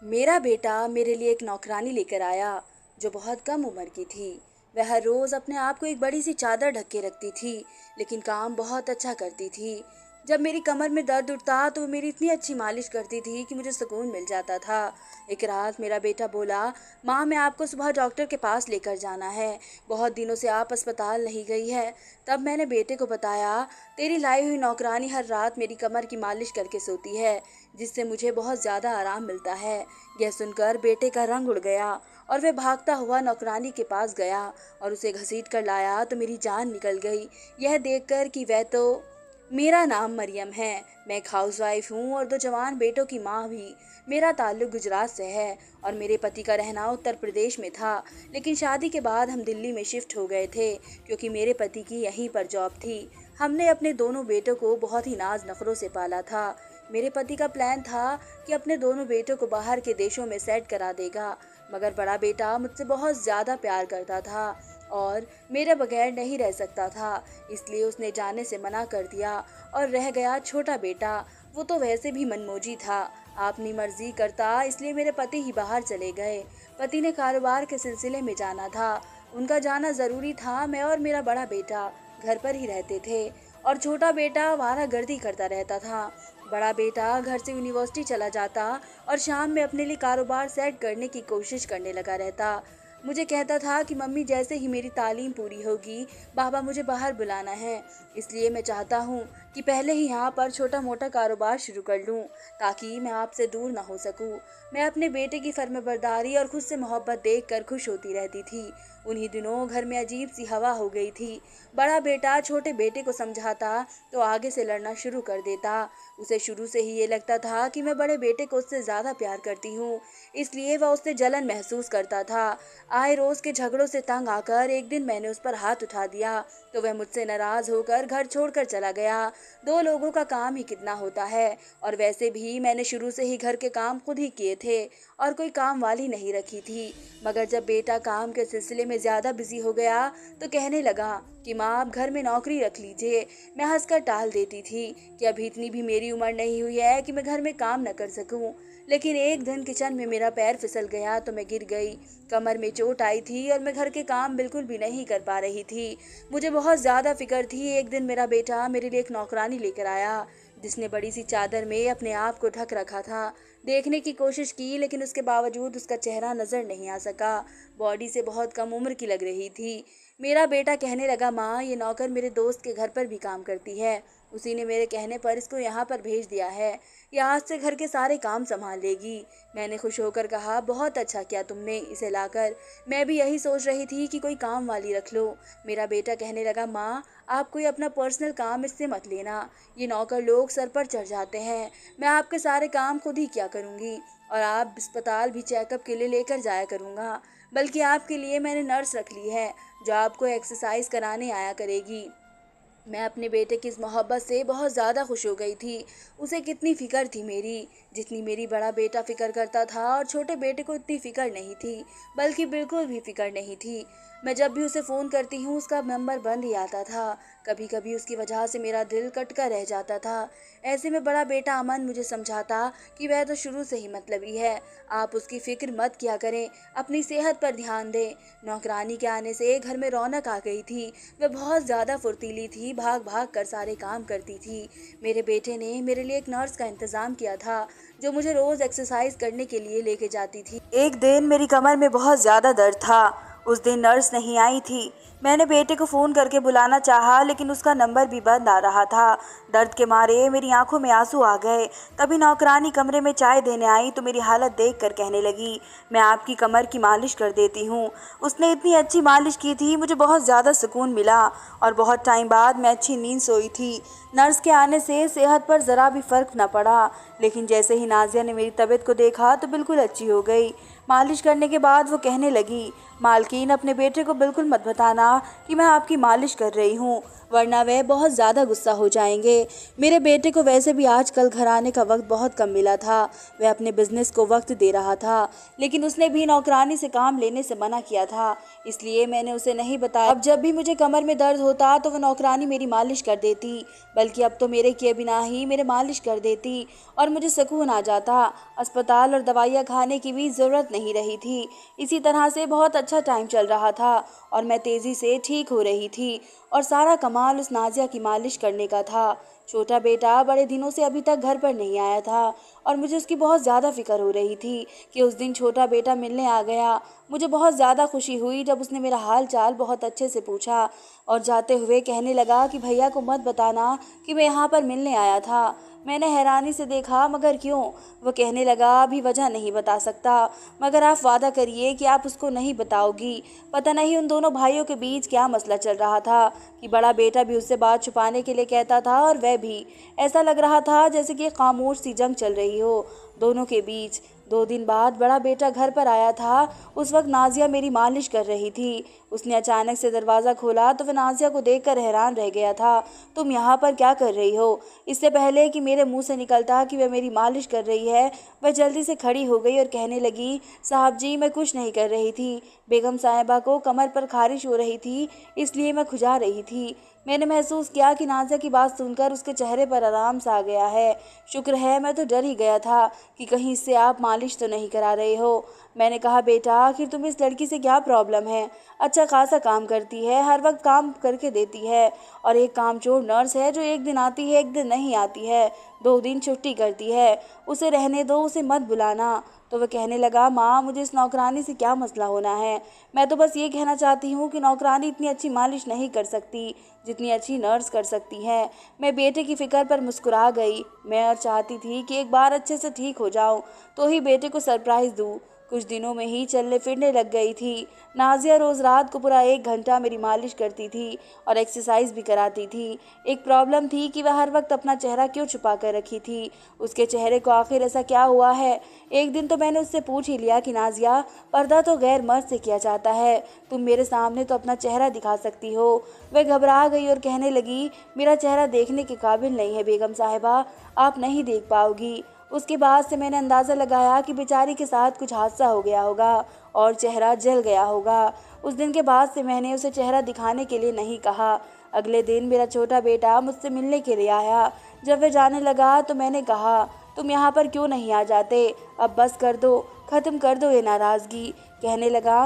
मेरा बेटा मेरे लिए एक नौकरानी लेकर आया जो बहुत कम उम्र की थी। वह हर रोज़ अपने आप को एक बड़ी सी चादर ढक के रखती थी, लेकिन काम बहुत अच्छा करती थी। जब मेरी कमर में दर्द उठता तो वो मेरी इतनी अच्छी मालिश करती थी कि मुझे सुकून मिल जाता था। एक रात मेरा बेटा बोला, माँ मैं आपको सुबह डॉक्टर के पास लेकर जाना है, बहुत दिनों से आप अस्पताल नहीं गई है। तब मैंने बेटे को बताया, तेरी लाई हुई नौकरानी हर रात मेरी कमर की मालिश करके सोती है, जिससे मुझे बहुत ज़्यादा आराम मिलता है। यह सुनकर बेटे का रंग उड़ गया और वह भागता हुआ नौकरानी के पास गया और उसे घसीट कर लाया तो मेरी जान निकल गई, यह देखकर कि वह तो मेरा नाम मरियम है। मैं एक हाउसवाइफ हूँ और दो जवान बेटों की माँ भी। मेरा ताल्लुक गुजरात से है और मेरे पति का रहना उत्तर प्रदेश में था, लेकिन शादी के बाद हम दिल्ली में शिफ्ट हो गए थे क्योंकि मेरे पति की यहीं पर जॉब थी। हमने अपने दोनों बेटों को बहुत ही नाज नखरों से पाला था। मेरे पति का प्लान था कि अपने दोनों बेटों को बाहर के देशों में सेट करा देगा, मगर बड़ा बेटा मुझसे बहुत ज़्यादा प्यार करता था और मेरे बगैर नहीं रह सकता था, इसलिए उसने जाने से मना कर दिया और रह गया छोटा बेटा। वो तो वैसे भी मनमौजी था, अपनी मर्जी करता, इसलिए मेरे पति ही बाहर चले गए। पति ने कारोबार के सिलसिले में जाना था, उनका जाना ज़रूरी था। मैं और मेरा बड़ा बेटा घर पर ही रहते थे और छोटा बेटा आवारागर्दी करता रहता था। बड़ा बेटा घर से यूनिवर्सिटी चला जाता और शाम में अपने लिए कारोबार सेट करने की कोशिश करने लगा रहता। मुझे कहता था कि मम्मी जैसे ही मेरी तालीम पूरी होगी पापा मुझे बाहर बुलाना है, इसलिए मैं चाहता हूँ कि पहले ही यहाँ पर छोटा मोटा कारोबार शुरू कर लूँ ताकि मैं आपसे दूर ना हो सकूँ। मैं अपने बेटे की फर्माबरदारी और खुद से मोहब्बत देखकर खुश होती रहती थी। उन्हीं दिनों घर में अजीब सी हवा हो गई थी। बड़ा बेटा छोटे बेटे को समझाता तो आगे से लड़ना शुरू कर देता। उसे शुरू से ही ये लगता था कि मैं बड़े बेटे को उससे ज़्यादा प्यार करती हूँ, इसलिए वह उससे जलन महसूस करता था। आए रोज़ के झगड़ों से तंग आकर एक दिन मैंने उस पर हाथ उठा दिया तो वह मुझसे नाराज़ होकर घर छोड़कर चला गया। दो लोगों का काम ही कितना होता है, और वैसे भी मैंने शुरू से ही घर के काम खुद ही किए थे और कोई काम वाली नहीं रखी थी। मगर जब बेटा काम के सिलसिले में ज़्यादा बिजी हो गया तो कहने लगा कि माँ आप घर में नौकरी रख लीजिए। मैं हंसकर टाल देती थी कि अभी इतनी भी मेरी उम्र नहीं हुई है कि मैं घर में काम न कर सकूं। लेकिन एक दिन किचन में मेरा पैर फिसल गया तो मैं गिर गई। कमर में चोट आई थी और मैं घर के काम बिल्कुल भी नहीं कर पा रही थी। मुझे बहुत ज़्यादा फिक्र थी। एक दिन मेरा बेटा मेरे लिए एक नौकरानी लेकर आया जिसने बड़ी सी चादर में अपने आप को ढक रखा था। देखने की कोशिश की लेकिन उसके बावजूद उसका चेहरा नज़र नहीं आ सका। बॉडी से बहुत कम उम्र की लग रही थी। मेरा बेटा कहने लगा, माँ ये नौकर मेरे दोस्त के घर पर भी काम करती है, उसी ने मेरे कहने पर इसको यहाँ पर भेज दिया है, ये आज से घर के सारे काम संभाल लेगी। मैंने खुश होकर कहा, बहुत अच्छा किया तुमने इसे लाकर, मैं भी यही सोच रही थी कि कोई काम वाली रख लो। मेरा बेटा कहने लगा, माँ आप कोई अपना पर्सनल काम इससे मत लेना, ये नौकर लोग सर पर चढ़ जाते हैं, मैं आपके सारे काम खुद ही किया करूँगी और आप अस्पताल भी चेकअप के लिए लेकर जाया करूँगा। बल्कि आपके लिए मैंने नर्स रख ली है जो आपको एक्सरसाइज कराने आया करेगी। मैं अपने बेटे की इस मोहब्बत से बहुत ज़्यादा खुश हो गई थी। उसे कितनी फ़िक्र थी मेरी, जितनी मेरी बड़ा बेटा फ़िक्र करता था, और छोटे बेटे को इतनी फ़िक्र नहीं थी, बल्कि बिल्कुल भी फ़िक्र नहीं थी। मैं जब भी उसे फ़ोन करती हूँ उसका नंबर बंद ही आता था। कभी कभी उसकी वजह से मेरा दिल कटका रह जाता था। ऐसे में बड़ा बेटा अमन मुझे समझाता कि वह तो शुरू से ही मतलबी है, आप उसकी फ़िक्र मत किया करें, अपनी सेहत पर ध्यान दें। नौकरानी के आने से घर में रौनक आ गई थी। वह बहुत ज़्यादा फुर्तीली थी, भाग भाग कर सारे काम करती थी। मेरे बेटे ने मेरे लिए एक नर्स का इंतज़ाम किया था जो मुझे रोज़ एक्सरसाइज करने के लिए लेके जाती थी। एक दिन मेरी कमर में बहुत ज़्यादा दर्द था। उस दिन नर्स नहीं आई थी। मैंने बेटे को फ़ोन करके बुलाना चाहा लेकिन उसका नंबर भी बंद आ रहा था। दर्द के मारे मेरी आंखों में आंसू आ गए। तभी नौकरानी कमरे में चाय देने आई तो मेरी हालत देखकर कहने लगी, मैं आपकी कमर की मालिश कर देती हूँ। उसने इतनी अच्छी मालिश की थी, मुझे बहुत ज़्यादा सुकून मिला और बहुत टाइम बाद मैं अच्छी नींद सोई थी। नर्स के आने से सेहत पर ज़रा भी फ़र्क न पड़ा, लेकिन जैसे ही नाज़िया ने मेरी तबीयत को देखा तो बिल्कुल अच्छी हो गई। मालिश करने के बाद वो कहने लगी, मालकिन अपने बेटे को बिल्कुल मत बताना कि मैं आपकी मालिश कर रही हूँ। वरना वह बहुत ज़्यादा गुस्सा हो जाएंगे। मेरे बेटे को वैसे भी आजकल घर आने का वक्त बहुत कम मिला था। वह अपने बिजनेस को वक्त दे रहा था, लेकिन उसने भी नौकरानी से काम लेने से मना किया था, इसलिए मैंने उसे नहीं बताया। अब जब भी मुझे कमर में दर्द होता तो वह नौकरानी मेरी मालिश कर देती, बल्कि अब तो मेरे किए बिना ही मेरे मालिश कर देती और मुझे सुकून आ जाता। अस्पताल और दवाइयाँ खाने की भी ज़रूरत नहीं रही थी। इसी तरह से बहुत अच्छा टाइम चल रहा था और मैं तेज़ी से ठीक हो रही थी और सारा कमाल उस नाजिया की मालिश करने का था। छोटा बेटा बड़े दिनों से अभी तक घर पर नहीं आया था और मुझे उसकी बहुत ज़्यादा फिक्र हो रही थी कि उस दिन छोटा बेटा मिलने आ गया। मुझे बहुत ज़्यादा खुशी हुई जब उसने मेरा हाल चाल बहुत अच्छे से पूछा और जाते हुए कहने लगा कि भैया को मत बताना कि मैं यहाँ पर मिलने आया था। मैंने हैरानी से देखा, मगर क्यों? वो कहने लगा, अभी वजह नहीं बता सकता, मगर आप वादा करिए कि आप उसको नहीं बताओगी। पता नहीं उन दोनों भाइयों के बीच क्या मसला चल रहा था कि बड़ा बेटा भी उससे बात छुपाने के लिए कहता था और वह भी। ऐसा लग रहा था जैसे कि खामोश सी जंग चल रही हो दोनों के बीच। 2 दिन बाद बड़ा बेटा घर पर आया था। उस वक्त नाजिया मेरी मालिश कर रही थी। उसने अचानक से दरवाज़ा खोला तो वह नाजिया को देखकर हैरान रह गया था। तुम यहाँ पर क्या कर रही हो? इससे पहले कि मेरे मुंह से निकलता कि वह मेरी मालिश कर रही है, वह जल्दी से खड़ी हो गई और कहने लगी, साहब जी, मैं कुछ नहीं कर रही थी। बेगम साहिबा को कमर पर खारिश हो रही थी, इसलिए मैं खुजा रही थी। मैंने महसूस किया कि नाजिया की बात सुनकर उसके चेहरे पर आराम सा आ गया है। शुक्र है, मैं तो डर ही गया था कि कहीं इससे आप मालिश तो नहीं करा रहे हो। मैंने कहा, बेटा आखिर तुम्हें इस लड़की से क्या प्रॉब्लम है? अच्छा खासा काम करती है, हर वक्त काम करके देती है और एक कामचोर नर्स है जो एक दिन आती है एक दिन नहीं आती है, 2 दिन छुट्टी करती है। उसे रहने दो, उसे मत बुलाना। तो वह कहने लगा, माँ मुझे इस नौकरानी से क्या मसला होना है? मैं तो बस ये कहना चाहती हूँ कि नौकरानी इतनी अच्छी मालिश नहीं कर सकती जितनी अच्छी नर्स कर सकती है। मैं बेटे की फिक्र पर मुस्कुरा गई। मैं और चाहती थी कि एक बार अच्छे से ठीक हो जाऊँ तो ही बेटे को सरप्राइज़ दूँ। कुछ दिनों में ही चलने फिरने लग गई थी। नाजिया रोज़ रात को पूरा 1 घंटा मेरी मालिश करती थी और एक्सरसाइज भी कराती थी। एक प्रॉब्लम थी कि वह हर वक्त अपना चेहरा क्यों छुपा कर रखी थी। उसके चेहरे को आखिर ऐसा क्या हुआ है? एक दिन तो मैंने उससे पूछ ही लिया कि नाजिया, पर्दा तो गैर मर्द से किया जाता है, तुम मेरे सामने तो अपना चेहरा दिखा सकती हो। वह घबरा गई और कहने लगी, मेरा चेहरा देखने के काबिल नहीं है बेगम साहिबा, आप नहीं देख पाओगी। उसके बाद से मैंने अंदाज़ा लगाया कि बेचारी के साथ कुछ हादसा हो गया होगा और चेहरा जल गया होगा। उस दिन के बाद से मैंने उसे चेहरा दिखाने के लिए नहीं कहा। अगले दिन मेरा छोटा बेटा मुझसे मिलने के लिए आया। जब वह जाने लगा तो मैंने कहा, तुम यहाँ पर क्यों नहीं आ जाते? अब बस कर दो, ख़त्म कर दो ये नाराज़गी। कहने लगा,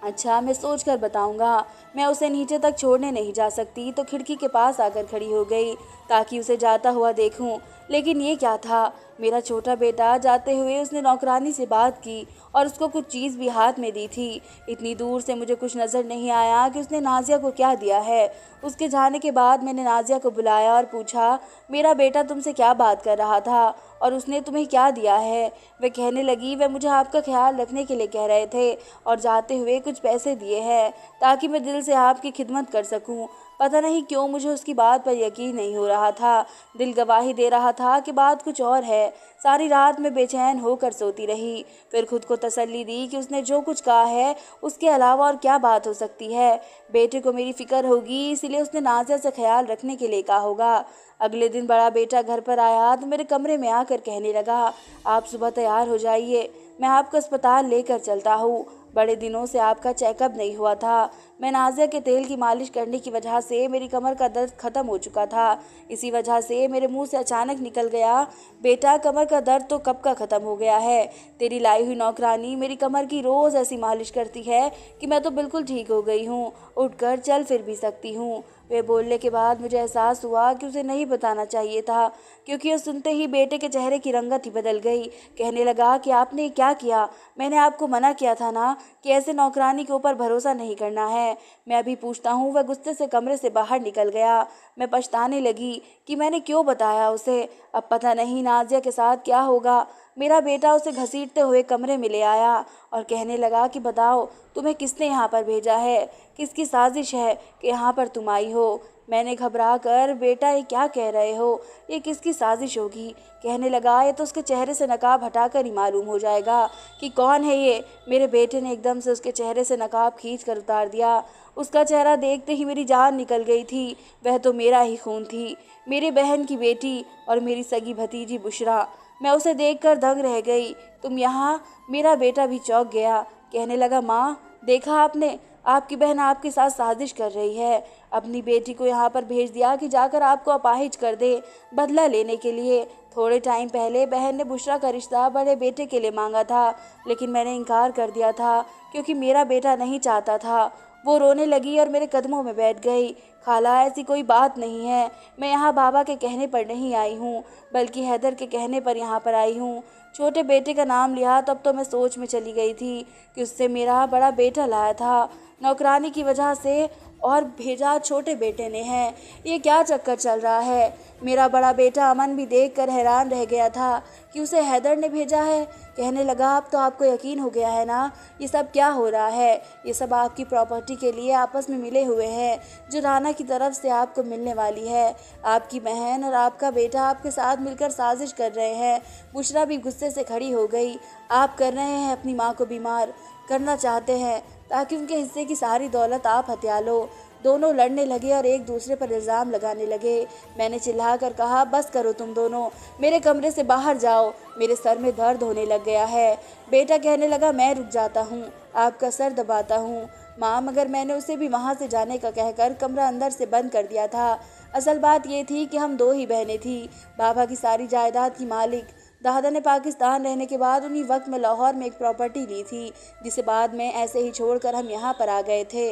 अच्छा मैं सोच कर बताऊंगा। मैं उसे नीचे तक छोड़ने नहीं जा सकती तो खिड़की के पास आकर खड़ी हो गई ताकि उसे जाता हुआ देखूं। लेकिन ये क्या था? मेरा छोटा बेटा जाते हुए उसने नौकरानी से बात की और उसको कुछ चीज़ भी हाथ में दी थी। इतनी दूर से मुझे कुछ नज़र नहीं आया कि उसने नाजिया को क्या दिया है। उसके जाने के बाद मैंने नाजिया को बुलाया और पूछा, मेरा बेटा तुमसे क्या बात कर रहा था और उसने तुम्हें क्या दिया है? वह कहने लगी, वह मुझे आपका ख्याल रखने के लिए कह रहे थे और जाते हुए कुछ पैसे दिए हैं ताकि मैं दिल से आपकी खिदमत कर सकूं। पता नहीं क्यों मुझे उसकी बात पर यकीन नहीं हो रहा था। दिल गवाही दे रहा था कि बात कुछ और है। सारी रात मैं बेचैन होकर सोती रही। फिर खुद को तसल्ली दी कि उसने जो कुछ कहा है उसके अलावा और क्या बात हो सकती है। बेटे को मेरी फिक्र होगी, इसलिए उसने नाजिया से ख्याल रखने के लिए कहा होगा। अगले दिन बड़ा बेटा घर पर आया तो मेरे कमरे में आकर कहने लगा, आप सुबह तैयार हो जाइए, मैं आपको अस्पताल लेकर चलता हूँ। बड़े दिनों से आपका चेकअप नहीं हुआ था। मैं नाजिया के तेल की मालिश करने की वजह से मेरी कमर का दर्द ख़त्म हो चुका था। इसी वजह से मेरे मुंह से अचानक निकल गया, बेटा कमर का दर्द तो कब का ख़त्म हो गया है। तेरी लाई हुई नौकरानी मेरी कमर की रोज़ ऐसी मालिश करती है कि मैं तो बिल्कुल ठीक हो गई हूँ, उठकर चल फिर भी सकती हूँ। वे बोलने के बाद मुझे एहसास हुआ कि उसे नहीं बताना चाहिए था, क्योंकि उस सुनते ही बेटे के चेहरे की रंगत ही बदल गई। कहने लगा कि आपने क्या किया? मैंने आपको मना किया था ना कि ऐसे नौकरानी के ऊपर भरोसा नहीं करना है। मैं अभी पूछता हूँ। वह गुस्से से कमरे से बाहर निकल गया। मैं पछताने लगी कि मैंने क्यों बताया उसे। अब पता नहीं नाजिया के साथ क्या होगा। मेरा बेटा उसे घसीटते हुए कमरे में ले आया और कहने लगा कि बताओ, तुम्हें किसने यहाँ पर भेजा है? किसकी साजिश है कि यहाँ पर तुम आई हो? मैंने घबरा कर, बेटा ये क्या कह रहे हो, ये किसकी साजिश होगी? कहने लगा, ये तो उसके चेहरे से नकाब हटाकर ही मालूम हो जाएगा कि कौन है ये। मेरे बेटे ने एकदम से उसके चेहरे से नकाब खींच कर उतार दिया। उसका चेहरा देखते ही मेरी जान निकल गई थी। वह तो मेरा ही खून थी, मेरी बहन की बेटी और मेरी सगी भतीजी बुशरा। मैं उसे देखकर दंग रह गई। तुम यहाँ? मेरा बेटा भी चौंक गया। कहने लगा, माँ देखा आपने, आपकी बहन आपके साथ साजिश कर रही है। अपनी बेटी को यहाँ पर भेज दिया कि जाकर आपको अपाहिज कर दे, बदला लेने के लिए। थोड़े टाइम पहले बहन ने बुशरा का रिश्ता बड़े बेटे के लिए मांगा था, लेकिन मैंने इनकार कर दिया था क्योंकि मेरा बेटा नहीं चाहता था। वो रोने लगी और मेरे कदमों में बैठ गई। खाला, ऐसी कोई बात नहीं है। मैं यहाँ बाबा के कहने पर नहीं आई हूँ, बल्कि हैदर के कहने पर यहाँ पर आई हूँ। छोटे बेटे का नाम लिया तब तो मैं सोच में चली गई थी कि उससे मेरा बड़ा बेटा लाया था। नौकरानी की वजह से और भेजा छोटे बेटे ने है। ये क्या चक्कर चल रहा है? मेरा बड़ा बेटा अमन भी देखकर हैरान रह गया था कि उसे हैदर ने भेजा है। कहने लगा, अब तो आपको यकीन हो गया है ना, ये सब क्या हो रहा है? ये सब आपकी प्रॉपर्टी के लिए आपस में मिले हुए हैं, जो राना की तरफ से आपको मिलने वाली है। आपकी बहन और आपका बेटा आपके साथ मिलकर साजिश कर रहे हैं। बुशरा भी गुस्से से खड़ी हो गई। आप कर रहे हैं अपनी माँ को बीमार, करना चाहते हैं ताकि उनके हिस्से की सारी दौलत आप हथिया लो। दोनों लड़ने लगे और एक दूसरे पर इल्ज़ाम लगाने लगे। मैंने चिल्लाकर कहा, बस करो तुम दोनों, मेरे कमरे से बाहर जाओ, मेरे सर में दर्द होने लग गया है। बेटा कहने लगा, मैं रुक जाता हूँ, आपका सर दबाता हूँ। माँ, मगर मैंने उसे भी वहाँ से जाने का कहकर कमरा अंदर से बंद कर दिया था। असल बात ये थी कि हम दो ही बहनें थी, बाबा की सारी जायदाद की मालिक। दादा ने पाकिस्तान रहने के बाद उन्हीं वक्त में लाहौर में एक प्रॉपर्टी ली थी, जिसे बाद में ऐसे ही छोड़कर हम यहाँ पर आ गए थे।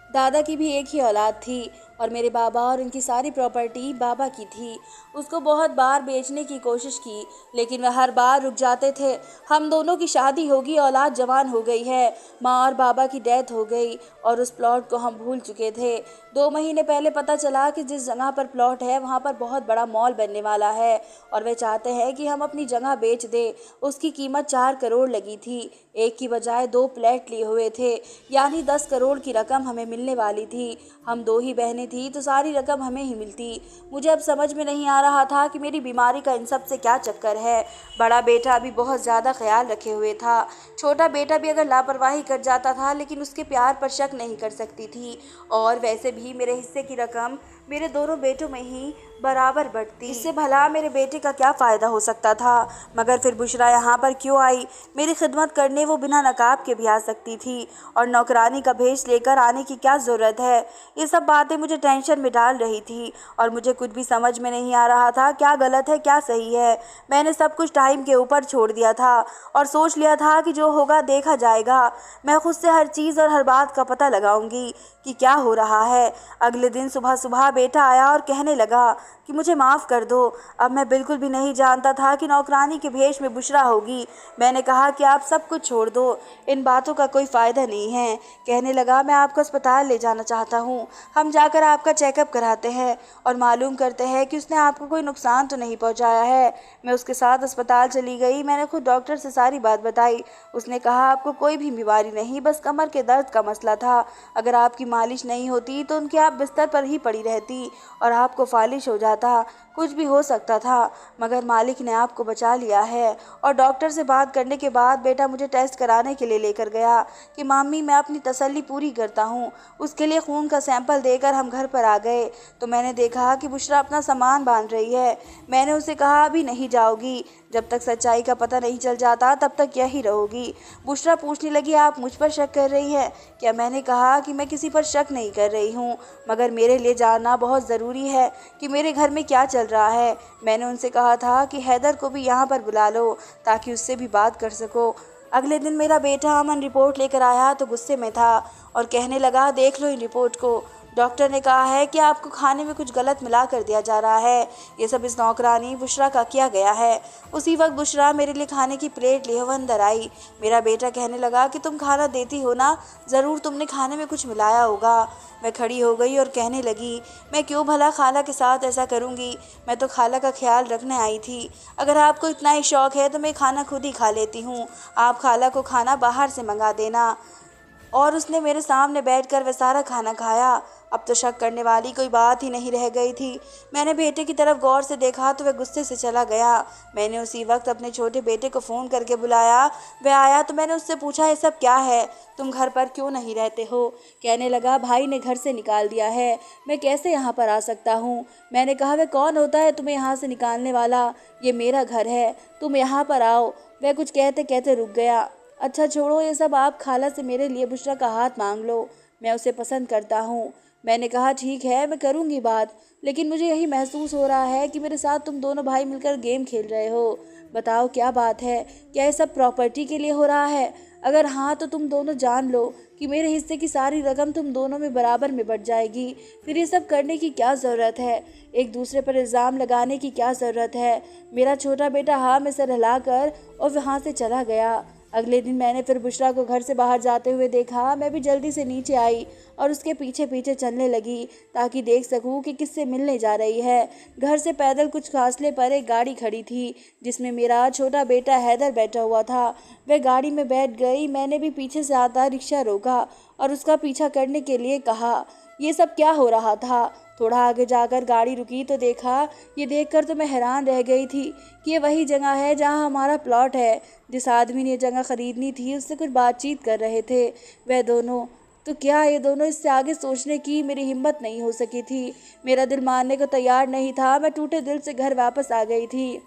दादा की भी एक ही औलाद थी और मेरे बाबा और उनकी सारी प्रॉपर्टी बाबा की थी। उसको बहुत बार बेचने की कोशिश की, लेकिन वह हर बार रुक जाते थे। हम दोनों की शादी होगी, औलाद जवान हो गई है, माँ और बाबा की डेथ हो गई और उस प्लॉट को हम भूल चुके थे। 2 महीने पहले पता चला कि जिस जगह पर प्लॉट है वहाँ पर बहुत बड़ा मॉल बनने वाला है और वे चाहते हैं कि हम अपनी जगह बेच दें। उसकी कीमत 4 करोड़ लगी थी। एक की बजाय 2 प्लॉट लिए हुए थे, यानी 10 करोड़ की रकम हमें मिलने वाली थी। हम 2 ही बहनें थी तो सारी रकम हमें ही मिलती। मुझे अब समझ में नहीं आ रहा था कि मेरी बीमारी का इन सब से क्या चक्कर है। बड़ा बेटा अभी बहुत ज़्यादा ख्याल रखे हुए था। छोटा बेटा भी अगर लापरवाही कर जाता था, लेकिन उसके प्यार पर शक नहीं कर सकती थी। और वैसे भी मेरे हिस्से की रकम मेरे दोनों बेटों में ही बराबर बढ़ती। इससे भला मेरे बेटे का क्या फ़ायदा हो सकता था? मगर फिर बुशरा यहाँ पर क्यों आई? मेरी खिदमत करने वो बिना नकाब के भी आ सकती थी, और नौकरानी का भेष लेकर आने की क्या ज़रूरत है? ये सब बातें मुझे टेंशन में डाल रही थी और मुझे कुछ भी समझ में नहीं आ रहा था क्या गलत है क्या सही है। मैंने सब कुछ टाइम के ऊपर छोड़ दिया था और सोच लिया था कि जो होगा देखा जाएगा। मैं खुद से हर चीज़ और हर बात का पता लगाऊंगी कि क्या हो रहा है। अगले दिन सुबह सुबह बेटा आया और कहने लगा कि मुझे माफ़ कर दो, अब मैं बिल्कुल भी नहीं जानता था कि नौकरानी के भेष में बुशरा होगी। मैंने कहा कि आप सब कुछ छोड़ दो, इन बातों का कोई फ़ायदा नहीं है। कहने लगा, मैं आपको अस्पताल ले जाना चाहता हूँ, हम जाकर आपका चेकअप कराते हैं और मालूम करते हैं कि उसने आपको कोई नुकसान तो नहीं पहुँचाया है। मैं उसके साथ अस्पताल चली गई। मैंने खुद डॉक्टर से सारी बात बताई। उसने कहा, आपको कोई भी बीमारी नहीं, बस कमर के दर्द का मसला था। अगर आपकी मालिश नहीं होती तो उनके आप बिस्तर पर ही पड़ी रहती और आपको फालिश हो जाता। कुछ भी हो सकता था, मगर मालिक ने आपको बचा लिया है। और डॉक्टर से बात करने के बाद बेटा मुझे टेस्ट कराने के लिए लेकर गया कि मामी मैं अपनी तसल्ली पूरी करता हूँ। उसके लिए खून का सैंपल देकर हम घर पर आ गए तो मैंने देखा कि बुशरा अपना सामान बांध रही है। मैंने उसे कहा, अभी नहीं जाओगी, जब तक सच्चाई का पता नहीं चल जाता तब तक यही रहोगी। बुशरा पूछने लगी, आप मुझ पर शक कर रही हैं क्या? मैंने कहा कि मैं किसी पर शक नहीं कर रही हूँ, मगर मेरे लिए जानना बहुत ज़रूरी है कि मेरे घर में क्या चल रहा है। मैंने उनसे कहा था कि हैदर को भी यहाँ पर बुला लो ताकि उससे भी बात कर सको। अगले दिन मेरा बेटा अमन रिपोर्ट लेकर आया तो गुस्से में था और कहने लगा, देख लो इन रिपोर्ट को, डॉक्टर ने कहा है कि आपको खाने में कुछ गलत मिला कर दिया जा रहा है। ये सब इस नौकरानी बुशरा का किया गया है। उसी वक्त बुशरा मेरे लिए खाने की प्लेट लिए हुए अंदर आई। मेरा बेटा कहने लगा कि तुम खाना देती हो ना, ज़रूर तुमने खाने में कुछ मिलाया होगा। मैं खड़ी हो गई और कहने लगी, मैं क्यों भला खाला के साथ ऐसा करूँगी? मैं तो खाला का ख्याल रखने आई थी। अगर आपको इतना ही शौक़ है तो मैं खाना खुद ही खा लेती हूँ, आप खाला को खाना बाहर से मंगा देना। और उसने मेरे सामने बैठकर वह सारा खाना खाया। अब तो शक करने वाली कोई बात ही नहीं रह गई थी। मैंने बेटे की तरफ गौर से देखा तो वह गुस्से से चला गया। मैंने उसी वक्त अपने छोटे बेटे को फ़ोन करके बुलाया। वह आया तो मैंने उससे पूछा, ये सब क्या है, तुम घर पर क्यों नहीं रहते हो? कहने लगा, भाई ने घर से निकाल दिया है, मैं कैसे यहाँ पर आ सकता हूँ? मैंने कहा, वह कौन होता है तुम्हें यहाँ से निकालने वाला? ये मेरा घर है, तुम यहाँ पर आओ। वह कुछ कहते कहते रुक गया। अच्छा छोड़ो ये सब, आप खाला से मेरे लिए बुशरा का हाथ मांग लो, मैं उसे पसंद करता हूँ। मैंने कहा, ठीक है, मैं करूँगी बात, लेकिन मुझे यही महसूस हो रहा है कि मेरे साथ तुम दोनों भाई मिलकर गेम खेल रहे हो। बताओ क्या बात है? क्या ये सब प्रॉपर्टी के लिए हो रहा है? अगर हाँ तो तुम दोनों जान लो कि मेरे हिस्से की सारी रकम तुम दोनों में बराबर में बँट जाएगी। फिर ये सब करने की क्या ज़रूरत है? एक दूसरे पर इल्ज़ाम लगाने की क्या ज़रूरत है? मेरा छोटा बेटा हाँ में सर हिलाकर और वहाँ से चला गया। अगले दिन मैंने फिर बुशरा को घर से बाहर जाते हुए देखा। मैं भी जल्दी से नीचे आई और उसके पीछे पीछे चलने लगी ताकि देख सकूं कि किससे मिलने जा रही है। घर से पैदल कुछ फासले पर एक गाड़ी खड़ी थी जिसमें मेरा छोटा बेटा हैदर बैठा हुआ था। वह गाड़ी में बैठ गई। मैंने भी पीछे से आता रिक्शा रोका और उसका पीछा करने के लिए कहा। ये सब क्या हो रहा था? थोड़ा आगे जाकर गाड़ी रुकी तो देखा। ये देखकर तो मैं हैरान रह गई थी कि ये वही जगह है जहां हमारा प्लॉट है। जिस आदमी ने ये जगह खरीदनी थी उससे कुछ बातचीत कर रहे थे वह दोनों। तो क्या ये दोनों? इससे आगे सोचने की मेरी हिम्मत नहीं हो सकी थी। मेरा दिल मानने को तैयार नहीं था। मैं टूटे दिल से घर वापस आ गई थी।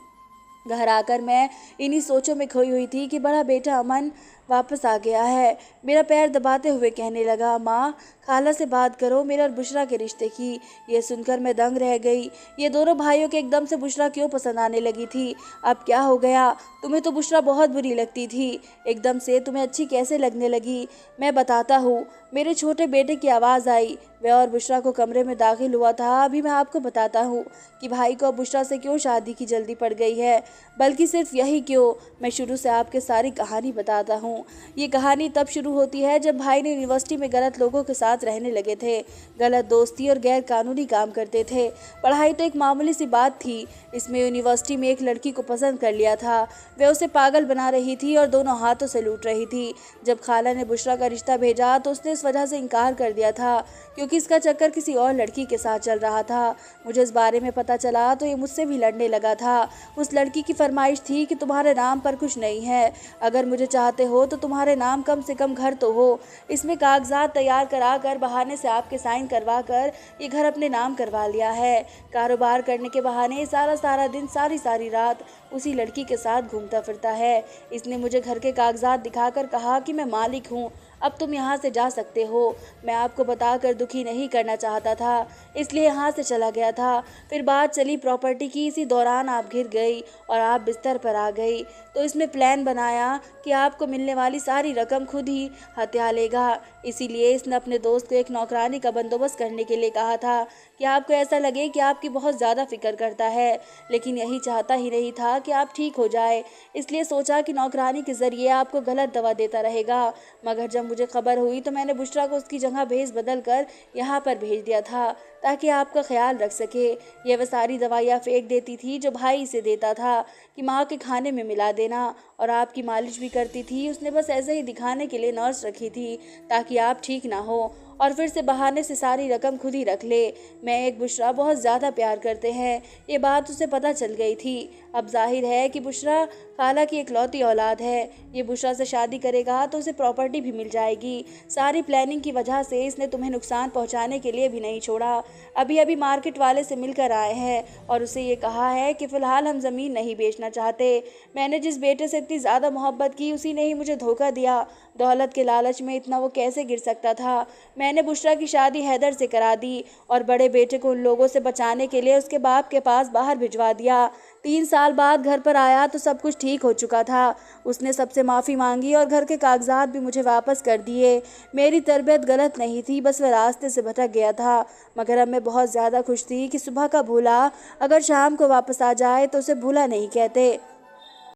घर आकर मैं इन्हीं सोचों में खोई हुई थी कि बड़ा बेटा अमन वापस आ गया है। मेरा पैर दबाते हुए कहने लगा, माँ खाला से बात करो मेरे और बुशरा के रिश्ते की। ये सुनकर मैं दंग रह गई। ये दोनों भाइयों के एकदम से बुशरा क्यों पसंद आने लगी थी? अब क्या हो गया? तुम्हें तो बुशरा बहुत बुरी लगती थी, एकदम से तुम्हें अच्छी कैसे लगने लगी? मैं बताता हूँ। मेरे छोटे बेटे की आवाज़ आई। वह और बुशरा को कमरे में दाखिल हुआ था। अभी मैं आपको बताता हूँ कि भाई को बुशरा से क्यों शादी की जल्दी पड़ गई है, बल्कि सिर्फ यही क्यों, मैं शुरू से आपके सारी कहानी बताता हूँ। ये कहानी तब शुरू होती है जब भाई ने यूनिवर्सिटी में गलत लोगों के साथ रहने लगे थे, गलत दोस्ती और गैर कानूनी काम करते थे। पढ़ाई तो एक मामूली सी बात थी, इसमें यूनिवर्सिटी में एक लड़की को पसंद कर लिया था। वह उसे पागल बना रही थी और दोनों हाथों से लूट रही थी। जब खाला ने बुशरा का रिश्ता भेजा तो उसने इस वजह से इनकार कर दिया था क्योंकि इसका चक्कर किसी और लड़की के साथ चल रहा था। मुझे इस बारे में पता चला तो ये मुझसे भी लड़ने लगा था। उस लड़की की फरमाइश थी कि तुम्हारे नाम पर कुछ नहीं है, अगर मुझे चाहते हो तो तुम्हारे नाम कम से कम घर तो हो। इसमें कागजात तैयार करा कर बहाने से आपके साइन करवा कर ये घर अपने नाम करवा लिया है। कारोबार करने के बहाने सारा दिन सारी रात उसी लड़की के साथ घूमता फिरता है। इसने मुझे घर के कागजात दिखाकर कहा कि मैं मालिक हूँ, अब तुम यहाँ से जा सकते हो। मैं आपको बताकर दुखी नहीं करना चाहता था, इसलिए यहाँ से चला गया था। फिर बात चली प्रॉपर्टी की। इसी दौरान आप घिर गई और आप बिस्तर पर आ गई, तो इसमें प्लान बनाया कि आपको मिलने वाली सारी रकम खुद ही हत्या लेगा। इसीलिए इसने अपने दोस्त को एक नौकरानी का बंदोबस्त करने के लिए कहा था कि आपको ऐसा लगे कि आपकी बहुत ज़्यादा फिक्र करता है, लेकिन यही चाहता ही नहीं था कि आप ठीक हो जाए। इसलिए सोचा कि नौकरानी के ज़रिए आपको गलत दवा देता रहेगा। मगर जब मुझे खबर हुई तो मैंने बुशरा को उसकी जगह भेस बदल कर यहाँ पर भेज दिया था ताकि आपका ख्याल रख सके। यह वह सारी दवाइयाँ फेंक देती थी जो भाई इसे देता था कि माँ के खाने में मिला देना, और आपकी मालिश भी करती थी। उसने बस ऐसे ही दिखाने के लिए नर्स रखी थी ताकि आप ठीक ना हो और फिर से बहाने से सारी रकम खुद ही रख ले। मैं एक बुशरा बहुत ज़्यादा प्यार करते हैं, ये बात उसे पता चल गई थी। अब जाहिर है कि बुशरा खाला की इकलौती औलाद है। ये बुशरा से शादी करेगा तो उसे प्रॉपर्टी भी मिल जाएगी। सारी प्लानिंग की वजह से इसने तुम्हें नुकसान पहुंचाने के लिए भी नहीं छोड़ा। अभी अभी मार्केट वाले से मिलकर आए हैं और उसे ये कहा है कि फ़िलहाल हम ज़मीन नहीं बेचना चाहते। मैंने जिस बेटे से इतनी ज़्यादा मोहब्बत की उसी ने ही मुझे धोखा दिया। दौलत के लालच में इतना वो कैसे गिर सकता था। मैंने बुशरा की शादी हैदर से करा दी और बड़े बेटे को उन लोगों से बचाने के लिए उसके बाप के पास बाहर भिजवा दिया। 3 साल बाद घर पर आया तो सब कुछ ठीक हो चुका था। उसने सबसे माफ़ी मांगी और घर के कागजात भी मुझे वापस कर दिए। मेरी तरबियत गलत नहीं थी, बस वह रास्ते से भटक गया था। मगर अब मैं बहुत ज़्यादा खुश थी कि सुबह का भूला अगर शाम को वापस आ जाए तो उसे भूला नहीं कहते।